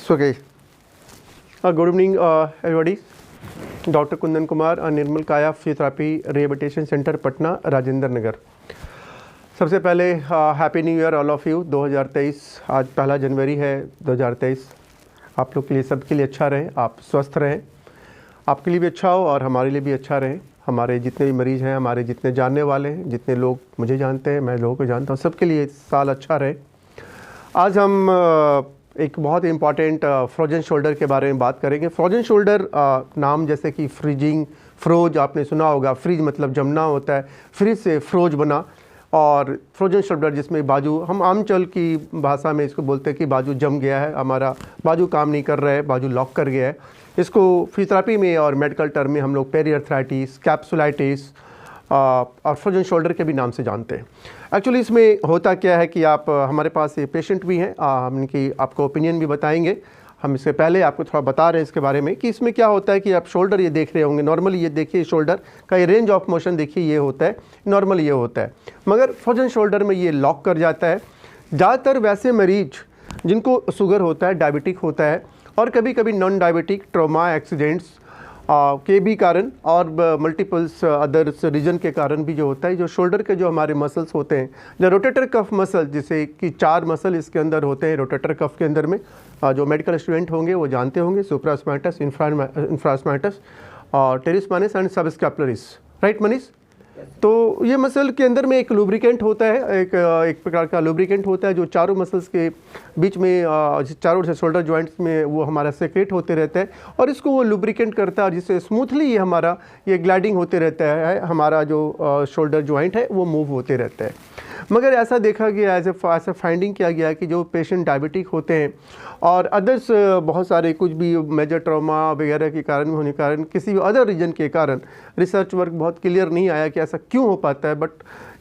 Okay. Good evening, everybody. Doctor Kundan Kumar, Nirmal Kaya physiotherapy rehabilitation centre, Patna, Rajendra Nagar. सबसे पहले happy new year all of you. 2023 आज 1 जनवरी है 2023। आप लोग के लिए, सबके लिए अच्छा रहे, आप स्वस्थ रहें, आपके लिए भी अच्छा हो और हमारे लिए भी अच्छा रहे। हमारे जितने भी मरीज़ हैं, हमारे जितने जानने वाले हैं, जितने लोग मुझे जानते हैं, मैं लोगों को जानता हूँ, सबके लिए साल अच्छा रहे। आज हम एक बहुत इम्पॉर्टेंट फ्रोजन शोल्डर के बारे में बात करेंगे। फ्रोजन शोल्डर नाम जैसे कि फ्रीजिंग, फ्रोज आपने सुना होगा। फ्रीज मतलब जमना होता है, फ्रीज से फ्रोज बना। और फ्रोजन शोल्डर जिसमें बाजू, हम आमचल की भाषा में इसको बोलते हैं कि बाजू जम गया है, हमारा बाजू काम नहीं कर रहा है, बाजू लॉक कर गया है। इसको फिजियोथेरेपी में और मेडिकल टर्म में हम लोग पेरिआर्थराइटिस, कैप्सुलाइटिस और फ्रोजन शोल्डर के भी नाम से जानते हैं। एक्चुअली इसमें होता क्या है कि आप, हमारे पास ये पेशेंट भी हैं, हम की आपको ओपिनियन भी बताएंगे। हम इससे पहले आपको थोड़ा बता रहे हैं इसके बारे में कि इसमें क्या होता है कि आप शोल्डर ये देख रहे होंगे। नॉर्मली ये देखिए, शोल्डर का ये रेंज ऑफ मोशन देखिए, ये होता है, नॉर्मल ये होता है, मगर फ्रोजन शोल्डर में ये लॉक कर जाता है। ज़्यादातर वैसे मरीज जिनको शुगर होता है, डायबिटिक होता है, और कभी कभी नॉन डायबिटिक, ट्रॉमा, एक्सीडेंट्स के भी कारण और मल्टीपल्स अदर्स रीजन के कारण भी जो होता है, जो शोल्डर के जो हमारे मसल्स होते हैं, जो रोटेटर कफ मसल, जिसे कि 4 मसल इसके अंदर होते हैं रोटेटर कफ के अंदर में, जो मेडिकल स्टूडेंट होंगे वो जानते होंगे, सुप्रास्मैटस, इंफ्रास्मैटस और टेरिस्मानिस एंड सबस्कैपुलरिस। राइट मनीष? तो ये मसल के अंदर में एक लुब्रिकेंट होता है, एक प्रकार का लुब्रिकेंट होता है जो चारों मसल्स के बीच में, चारों से शोल्डर जॉइंट्स में वो हमारा सेक्रेट होते रहते हैं, और इसको वो लुब्रिकेंट करता है, जिससे स्मूथली ये हमारा ये ग्लाइडिंग होते रहता है, हमारा जो शोल्डर जॉइंट है वो मूव होते रहता है। मगर ऐसा देखा गया, ऐसा फाइंडिंग किया गया कि जो पेशेंट डायबिटिक होते हैं और अदर्स बहुत सारे कुछ भी मेजर ट्रॉमा वगैरह के कारण होने के कारण, किसी भी अदर रीजन के कारण, रिसर्च वर्क बहुत क्लियर नहीं आया कि ऐसा क्यों हो पाता है, बट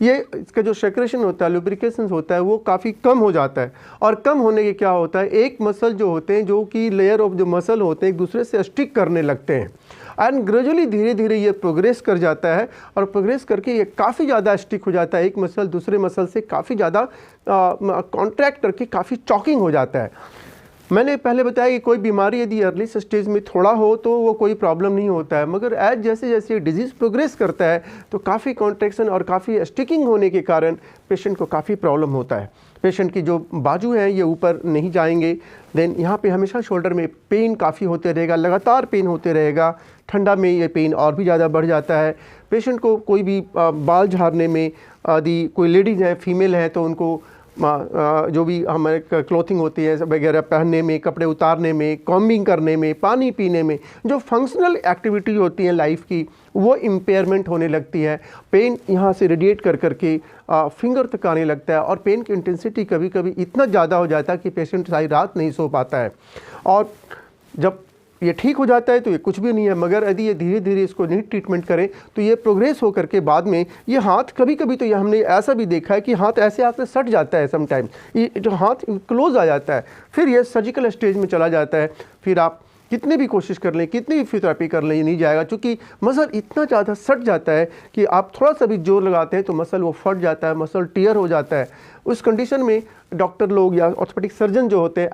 ये इसका जो सेक्रेशन होता है, लुब्रिकेशन होता है, वो काफ़ी कम हो जाता है। और कम होने के क्या होता है, एक मसल जो होते हैं, जो कि लेयर ऑफ जो मसल होते हैं, एक दूसरे से स्टिक करने लगते हैं, एंड ग्रेजुअली धीरे धीरे ये प्रोग्रेस कर जाता है, और प्रोग्रेस करके ये काफ़ी ज़्यादा स्टिक हो जाता है। एक मसल दूसरे मसल से काफ़ी ज़्यादा कॉन्ट्रैक्ट करके काफ़ी चॉकिंग हो जाता है। मैंने पहले बताया कि कोई बीमारी यदि अर्ली स्टेज में थोड़ा हो तो वो कोई प्रॉब्लम नहीं होता है, मगर एज जैसे जैसे डिजीज़ प्रोग्रेस करता है तो काफ़ी कॉन्ट्रैक्शन और काफ़ी स्टिकिंग होने के कारण पेशेंट को काफ़ी प्रॉब्लम होता है। पेशेंट की जो बाजू हैं ये ऊपर नहीं जाएंगे, देन यहाँ पे हमेशा शोल्डर में पेन काफ़ी होते रहेगा, लगातार पेन होते रहेगा। ठंडा में ये पेन और भी ज़्यादा बढ़ जाता है। पेशेंट को कोई भी बाल झाड़ने में, यदि कोई लेडीज़ हैं, फीमेल हैं, तो उनको जो भी हमारे क्लोथिंग होती है वगैरह पहनने में, कपड़े उतारने में, कॉम्बिंग करने में, पानी पीने में, जो फंक्शनल एक्टिविटी होती है लाइफ की, वो इम्पेयरमेंट होने लगती है। पेन यहाँ से रेडिएट कर करके फिंगर तक आने लगता है, और पेन की इंटेंसिटी कभी कभी इतना ज़्यादा हो जाता है कि पेशेंट सारी रात नहीं सो पाता है। और जब ये ठीक हो जाता है तो ये कुछ भी नहीं है, मगर यदि ये धीरे धीरे इसको नहीं ट्रीटमेंट करें तो ये प्रोग्रेस हो करके बाद में ये हाथ, कभी कभी तो ये हमने ऐसा भी देखा है कि हाथ ऐसे हाथ में सट जाता है, समटाइम ये जो हाथ क्लोज आ जाता है, फिर ये सर्जिकल स्टेज में चला जाता है। फिर आप कितनी भी कोशिश कर लें, कितनी भी फिजियोथेरेपी कर लें, ये नहीं जाएगा, क्योंकि मसल इतना ज़्यादा सट जाता है कि आप थोड़ा सा भी जोर लगाते हैं तो मसल वो फट जाता है, मसल टीयर हो जाता है। उस कंडीशन में डॉक्टर लोग या ऑर्थोपेडिक सर्जन जो होते हैं,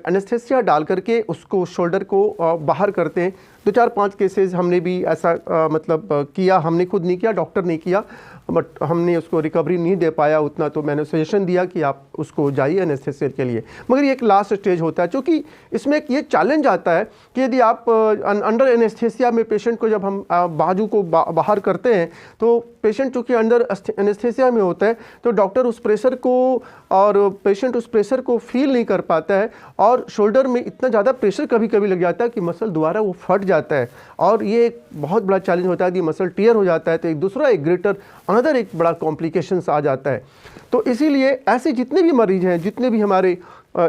एनेस्थेसिया डाल करके उसको शोल्डर को बाहर करते हैं। 2-4-5 केसेस हमने भी ऐसा किया, हमने खुद नहीं किया, डॉक्टर ने किया, बट हमने उसको रिकवरी नहीं दे पाया उतना, तो मैंने सजेशन दिया कि आप उसको जाइए एनेस्थेसिया के लिए। मगर ये एक लास्ट स्टेज होता है, क्योंकि इसमें एक ये चैलेंज आता है कि यदि आप अंडर एनेस्थेसिया में पेशेंट को जब हम बाजू को बाहर करते हैं, तो पेशेंट चूँकि अंडर एनेस्थेसिया में होता है, तो डॉक्टर उस प्रेशर को, और पेशेंट उस प्रेशर को फील नहीं कर पाता है, और शोल्डर में इतना ज़्यादा प्रेशर कभी कभी लग जाता है कि मसल दोबारा वो फट जाता है, और ये एक बहुत बड़ा चैलेंज होता है। यदि मसल टीयर हो जाता है तो एक ग्रेटर अनदर एक बड़ा कॉम्प्लिकेशंस आ जाता है। तो इसीलिए ऐसे जितने भी मरीज हैं, जितने भी हमारे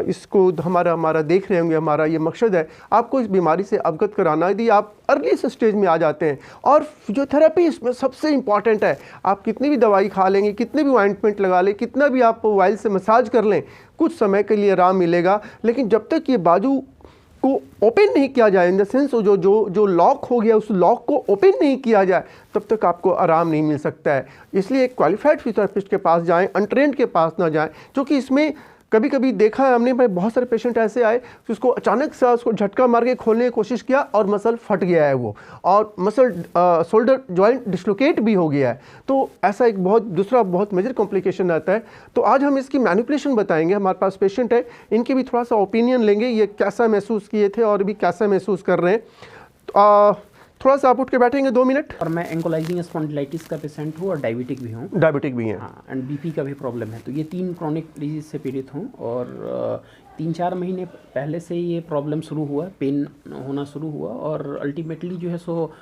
इसको हमारा देख रहे होंगे, हमारा ये मकसद है आपको इस बीमारी से अवगत कराना। यदि आप अर्ली स्टेज में आ जाते हैं, और फिजियोथेरेपी इसमें सबसे इंपॉर्टेंट है। आप कितनी भी दवाई खा लेंगे, कितने भी ऑइंटमेंट लगा लें, कितना भी आप ऑयल से मसाज कर लें, कुछ समय के लिए आराम मिलेगा, लेकिन जब तक ये बाजू को ओपन नहीं किया जाए, इन द सेंस जो लॉक हो गया उस लॉक को ओपन नहीं किया जाए, तब तक आपको आराम नहीं मिल सकता है। इसलिए एक क्वालिफाइड फिजियोथेरेपिस्ट के पास जाएं, अनट्रेंड के पास ना जाएं, क्योंकि इसमें कभी कभी देखा है हमने भाई, बहुत सारे पेशेंट ऐसे आए तो उसको अचानक से उसको झटका मार के खोलने की कोशिश किया और मसल फट गया है वो, और मसल शोल्डर जॉइंट डिस्लोकेट भी हो गया है। तो ऐसा एक दूसरा बहुत मेजर कॉम्प्लिकेशन आता है। तो आज हम इसकी मैनिपुलेशन बताएंगे। हमारे पास पेशेंट है, इनके भी थोड़ा सा ओपिनियन लेंगे, ये कैसा महसूस किए थे और भी कैसा महसूस कर रहे हैं। तो, थोड़ा सा आप उठ के बैठेंगे 2 मिनट। और मैं एंकोलाइजिंग स्पॉन्डिलाइटिस का पेशेंट हूँ और डायबिटिक भी हूँ। डायबिटिक भी हैं। हाँ, एंड बीपी का भी प्रॉब्लम है। तो ये 3 क्रॉनिक डिजीज से पीड़ित हूँ और 3-4 महीने पहले से ये प्रॉब्लम शुरू हुआ, पेन होना शुरू हुआ और अल्टीमेटली जो है सो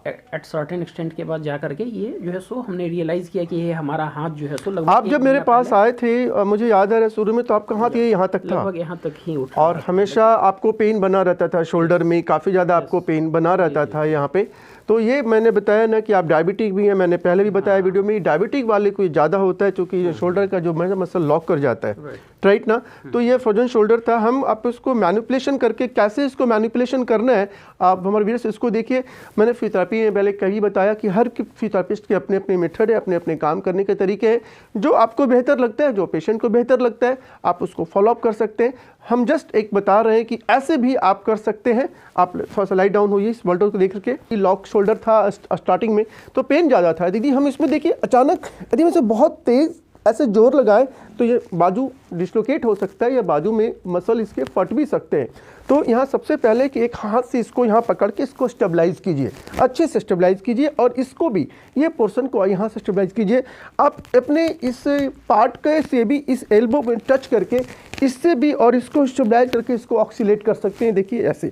एट सर्टेन एक्सटेंट के बाद जा करके ये जो है सो हमने रियलाइज़ किया कि ये हमारा हाथ जो है सो लगभग, आप जब मेरे पास आए थे मुझे याद है शुरू में, तो आपका हाथ ये यहाँ तक था, लगभग यहाँ तक ही उठा, और हमेशा आपको पेन बना रहता था शोल्डर में, काफ़ी ज़्यादा आपको पेन बना रहता था यहाँ पे। तो ये मैंने बताया ना कि आप डायबिटिक भी हैं, मैंने पहले भी बताया वीडियो में, डायबिटिक वाले को ज़्यादा होता है क्योंकि शोल्डर का जो मसल लॉक कर जाता है, राइट ना। तो ये फ्रोजन शोल्डर था। हम आप इसको मैनिपुलेशन करके, कैसे इसको मैनिपुलेशन करना है, आप हमारे वीडियो से इसको देखिए। मैंने फिजियोथेरेपी में पहले कभी बताया कि हर फिजियोथेरेपिस्ट के अपने अपने मेथड है, अपने अपने काम करने के तरीके हैं। जो आपको बेहतर लगता है, जो पेशेंट को बेहतर लगता है, आप उसको फॉलोअप कर सकते हैं। हम जस्ट एक बता रहे हैं कि ऐसे भी आप कर सकते हैं। आप थोड़ा सा लाइट डाउन होइए इस वर्ल्डर को देख करके। लॉक शोल्डर था स्टार्टिंग में तो पेन ज़्यादा था। दीदी हम इसमें देखिए अचानक यदि मैं इसे बहुत तेज़ ऐसे जोर लगाए तो ये बाजू डिस्लोकेट हो सकता है या बाजू में मसल इसके फट भी सकते हैं। तो यहाँ सबसे पहले कि एक हाथ से इसको यहाँ पकड़ के इसको स्टेबलाइज कीजिए, अच्छे से स्टेबलाइज कीजिए, और इसको भी ये पोर्शन को यहाँ से स्टेबलाइज कीजिए। आप अपने इस पार्ट के से भी इस एल्बो में टच करके इससे भी और इसको स्टेबलाइज करके इसको ऑक्सीलेट कर सकते हैं। देखिए ऐसे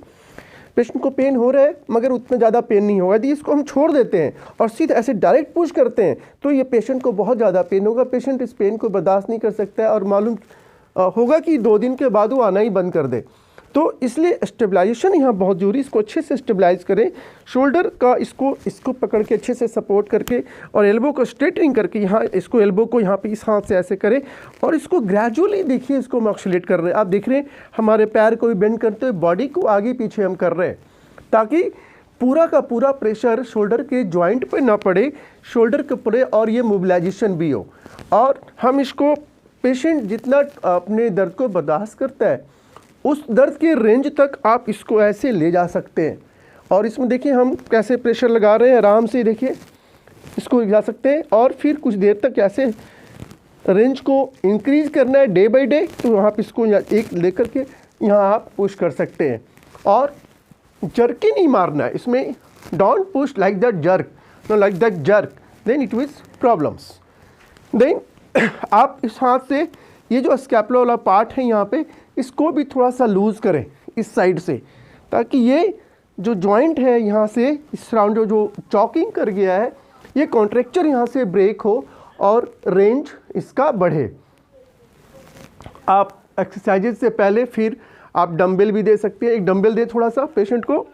पेशेंट को पेन हो रहा है मगर उतना ज़्यादा पेन नहीं होगा। यदि इसको हम छोड़ देते हैं और सीधे ऐसे डायरेक्ट पुश करते हैं तो ये पेशेंट को बहुत ज़्यादा पेन होगा। पेशेंट इस पेन को बर्दाश्त नहीं कर सकता है और मालूम होगा कि 2 दिन के बाद वो आना ही बंद कर दे। तो इसलिए स्टेबलाइजेशन यहाँ बहुत जरूरी। इसको अच्छे से स्टेबलाइज करें, शोल्डर का इसको पकड़ के अच्छे से सपोर्ट करके और एल्बो को स्ट्रेटनिंग करके यहाँ इसको एल्बो को यहाँ पे इस हाथ से ऐसे करें और इसको ग्रेजुअली देखिए इसको हम ऑक्सीलेट कर रहे हैं। आप देख रहे हैं हमारे पैर को भी बेंड करते हुए बॉडी को आगे पीछे हम कर रहे हैं ताकि पूरा का पूरा प्रेशर शोल्डर के जॉइंट पे ना पड़े, शोल्डर के ऊपर, और ये मोबिलाइजेशन भी हो। और हम इसको पेशेंट जितना अपने दर्द को बर्दाश्त करता है उस दर्द के रेंज तक आप इसको ऐसे ले जा सकते हैं। और इसमें देखिए हम कैसे प्रेशर लगा रहे हैं, आराम से देखिए इसको जा सकते हैं। और फिर कुछ देर तक ऐसे रेंज को इंक्रीज करना है डे बाय डे, तो आप इसको एक लेकर के यहाँ आप पुश कर सकते हैं। और जर्की नहीं मारना है इसमें, don't push like that jerk, no like that jerk, then it will problems. देन आप इस हाथ से ये जो स्कैपुला वाला पार्ट है यहाँ पे, इसको भी थोड़ा सा लूज़ करें इस साइड से, ताकि ये जो जॉइंट है यहाँ से इस राउंड जो चॉकिंग कर गया है, ये कॉन्ट्रैक्चर यहाँ से ब्रेक हो और रेंज इसका बढ़े। आप एक्सरसाइजेज से पहले फिर आप डंबल भी दे सकते हैं। एक डंबल दे थोड़ा सा पेशेंट को,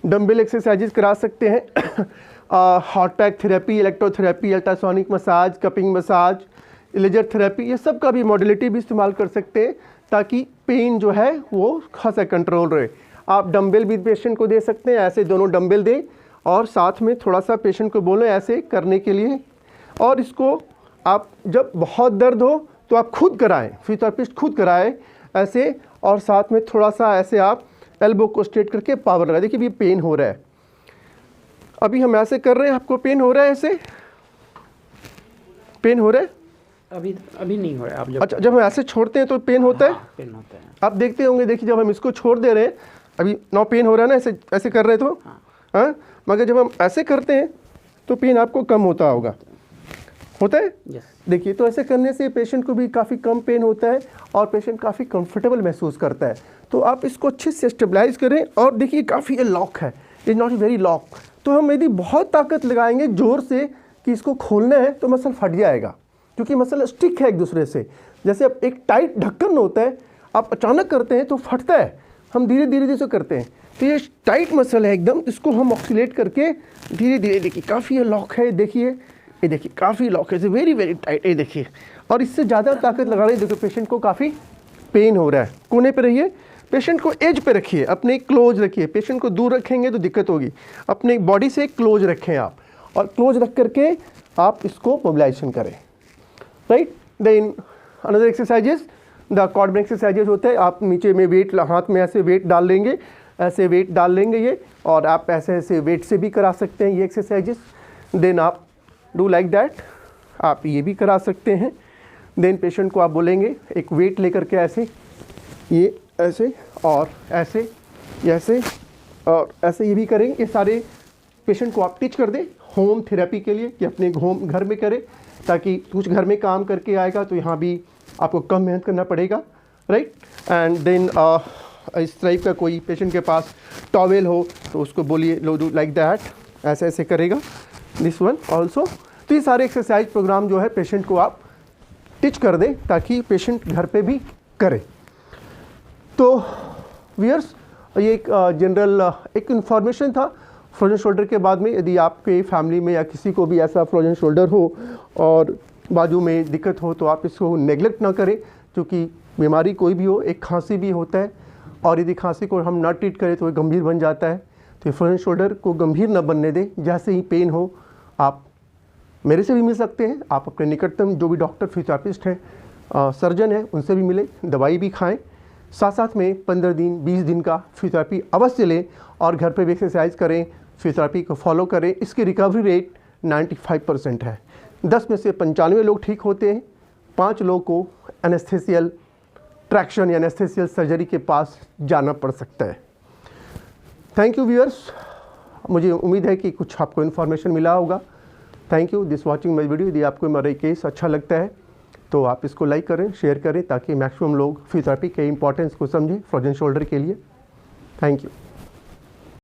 डंबल एक्सरसाइजेज करा सकते हैं। Hot pack therapy, electrotherapy, ultrasonic massage, cupping massage, laser therapy, ये सब का भी मॉडलिटी भी इस्तेमाल कर सकते हैं ताकि पेन जो है वो खासा कंट्रोल रहे। आप डंबल भी पेशेंट को दे सकते हैं, ऐसे दोनों डंबल दें और साथ में थोड़ा सा पेशेंट को बोलें ऐसे करने के लिए। और इसको आप जब बहुत दर्द हो तो आप खुद कराएं, फिजियोथेरेपिस्ट खुद कराएं ऐसे, और साथ में थोड़ा सा ऐसे आप एल्बो को स्ट्रेट करके पावर लगाएं। देखिए भी पेन हो रहा है, अभी हम ऐसे कर रहे हैं, आपको पेन हो रहा है, ऐसे पेन हो रहा है? अभी नहीं हो रहा है। आप जब अच्छा, जब हम ऐसे छोड़ते हैं तो पेन होता है? पेन होता है। आप देखते होंगे, देखिए जब हम इसको छोड़ दे रहे हैं, अभी नो पेन हो रहा है ना, ऐसे ऐसे कर रहे तो हाँ, मगर जब हम ऐसे करते हैं तो पेन आपको कम होता होगा, होता है? यस। देखिए तो ऐसे करने से पेशेंट को भी काफ़ी कम पेन होता है और पेशेंट काफ़ी कंफर्टेबल महसूस करता है। तो आप इसको अच्छे से स्टेबलाइज करें। और देखिए काफ़ी ये लॉक है, इज नॉट वेरी लॉक। तो हम यदि बहुत ताकत लगाएंगे ज़ोर से कि इसको खोलना है तो मसल फट जाएगा, क्योंकि मसल स्टिक है एक दूसरे से। जैसे अब एक टाइट ढक्कन होता है, आप अचानक करते हैं तो फटता है, हम धीरे धीरे से करते हैं। तो ये टाइट मसल है एकदम, इसको हम ऑक्सीलेट करके धीरे धीरे, देखिए काफ़ी ये लॉक है, देखिए ये देखिए काफ़ी लॉक है, वेरी वेरी टाइट, ये देखिए। और इससे ज़्यादा ताकत लगा रही है, देखो पेशेंट को काफ़ी पेन हो रहा है। कोने पे रहिए, पेशेंट को एज पे रखिए, अपने क्लोज रखिए। पेशेंट को दूर रखेंगे तो दिक्कत होगी, अपने बॉडी से क्लोज रखें आप, और क्लोज रख करके आप इसको मोबिलाइजेशन करें, right. Then another exercises, the cord exercises होते हैं, आप नीचे में वेट, हाथ में ऐसे वेट डाल लेंगे, ऐसे वेट डाल लेंगे ये, और आप ऐसे ऐसे वेट से भी करा सकते हैं ये एक्सरसाइजेस। देन आप डू लाइक दैट, आप ये भी करा सकते हैं। देन पेशेंट को आप बोलेंगे एक वेट लेकर के ऐसे, ये ऐसे और ऐसे, ऐसे और ऐसे ये भी करेंगे। ये सारे पेशेंट को आप टीच कर दें होम थेरेपी के लिए कि अपने होम घर में करें, ताकि कुछ घर में काम करके आएगा तो यहाँ भी आपको कम मेहनत करना पड़ेगा, राइट। एंड देन इस टाइप का कोई पेशेंट के पास टॉवेल हो तो उसको बोलिए लो डू लाइक दैट, ऐसे ऐसे करेगा, दिस वन ऑल्सो। तो ये सारे एक्सरसाइज प्रोग्राम जो है पेशेंट को आप टीच कर दें ताकि पेशेंट घर पे भी करे। तो व्यूअर्स, ये एक जनरल एक इन्फॉर्मेशन था फ्रोजन शोल्डर के बाद में। यदि आपके फैमिली में या किसी को भी ऐसा फ्रोजन शोल्डर हो और बाजू में दिक्कत हो तो आप इसको नेगलेक्ट ना करें, क्योंकि बीमारी कोई भी हो, एक खांसी भी होता है, और यदि खांसी को हम ना ट्रीट करें तो ये गंभीर बन जाता है। तो ये फ्रोजन शोल्डर को गंभीर ना बनने दें। जैसे ही पेन हो आप मेरे से भी मिल सकते हैं, आप अपने निकटतम जो भी डॉक्टर फिजियोथेरेपिस्ट हैं, सर्जन है, उनसे भी मिलें, दवाई भी खाएं, साथ साथ में 15 दिन 20 दिन का फिजियोथेरेपी अवश्य लें और घर पे भी एक्सरसाइज करें, फिजियोथेरेपी को फॉलो करें। इसकी रिकवरी रेट 95% है। 10 में से 95 लोग ठीक होते हैं, 5 लोगों को एनेस्थेसियल ट्रैक्शन या एनेस्थेसियल सर्जरी के पास जाना पड़ सकता है। थैंक यू व्यूअर्स, मुझे उम्मीद है कि कुछ आपको इन्फॉर्मेशन मिला होगा। Thank you this watching my video. यदि आपको मेरा केस अच्छा लगता है तो आप इसको लाइक करें, शेयर करें, ताकि मैक्सिमम लोग फिजियोथेरेपी के इंपॉर्टेंस को समझें फ्रोजन शोल्डर के लिए। Thank you.